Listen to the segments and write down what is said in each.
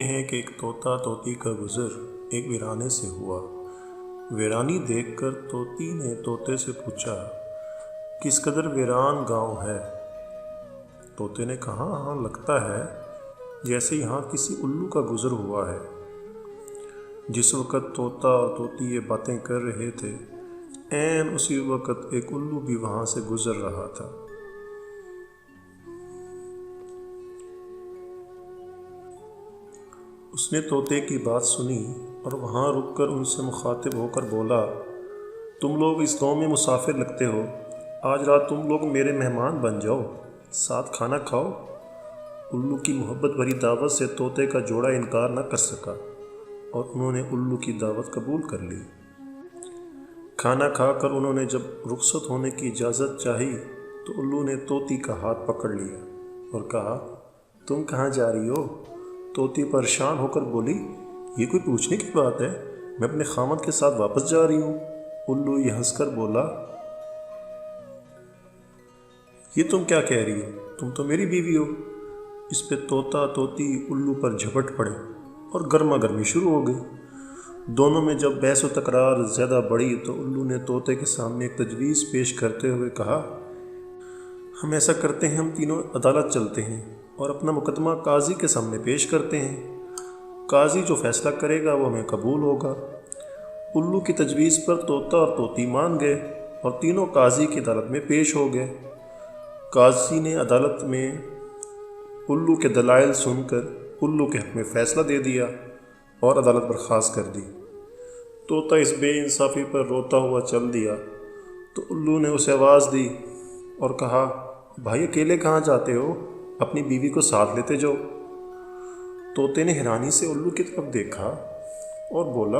ہیں कि एक तोता तोती का गुज़र एक वीराने से हुआ। वीरानी देखकर तोती ने तोते से पूछा, किस कदर वीरान गांव है। तोते ने कहा, हाँ लगता है जैसे यहाँ किसी उल्लू का गुज़र हुआ है। जिस वक़्त तोता और तोती ये बातें कर रहे थे, ऐन उसी वक़्त एक उल्लू भी वहाँ से गुज़र रहा था। उसने तोते की बात सुनी और वहाँ रुककर उनसे मुखातिब होकर बोला, तुम लोग इस गांव में मुसाफिर लगते हो, आज रात तुम लोग मेरे मेहमान बन जाओ, साथ खाना खाओ। उल्लू की मोहब्बत भरी दावत से तोते का जोड़ा इनकार न कर सका और उन्होंने उल्लू की दावत कबूल कर ली। खाना खाकर उन्होंने जब रुखसत होने की इजाज़त चाही तो उल्लू ने तोती का हाथ पकड़ लिया और कहा, तुम कहाँ जा रही हो। तोती परेशान होकर बोली, ये कोई पूछने की बात है, मैं अपने खामद के साथ वापस जा रही हूँ। उल्लू ये हंसकर बोला, ये तुम क्या कह रही हो, तुम तो मेरी बीवी हो। इस पे तोता तोती उल्लू पर झपट पड़े और गर्मा गर्मी शुरू हो गई। दोनों में जब बहस व तकरार ज़्यादा बढ़ी तो उल्लू ने तोते के सामने एक तजवीज़ पेश करते हुए कहा, हम ऐसा करते हैं, हम तीनों अदालत चलते हैं और अपना मुकदमा काजी के सामने पेश करते हैं। काजी जो फैसला करेगा वो हमें कबूल होगा। उल्लू की तजवीज़ पर तोता और तोती मान गए और तीनों काजी की अदालत में पेश हो गए। काजी ने अदालत में उल्लू के दलाइल सुनकर उल्लू के हक़ में फ़ैसला दे दिया और अदालत बर्खास्त कर दी। तोता इस बेइंसाफ़ी पर रोता हुआ चल दिया तो उल्लू ने उसे आवाज़ दी और कहा, भाई अकेले कहाँ जाते हो, अपनी बीवी को साथ लेते जाओ। तोते ने हैरानी से उल्लू की तरफ देखा और बोला,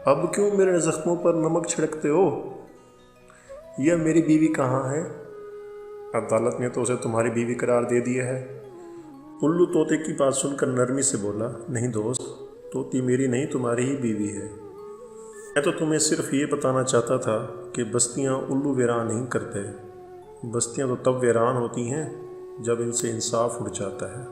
अब क्यों मेरे ज़ख्मों पर नमक छिड़कते हो, यह मेरी बीवी कहाँ है। अदालत ने तो उसे तुम्हारी बीवी करार दे दिया है। उल्लू तोते की बात सुनकर नरमी से बोला, नहीं दोस्त, तोती मेरी नहीं तुम्हारी ही बीवी है। मैं तो तुम्हें सिर्फ ये बताना चाहता था कि बस्तियाँ उल्लू वीरान नहीं करते, बस्तियाँ तो तब वीरान होती हैं जब इनसे इंसाफ उड़ जाता है।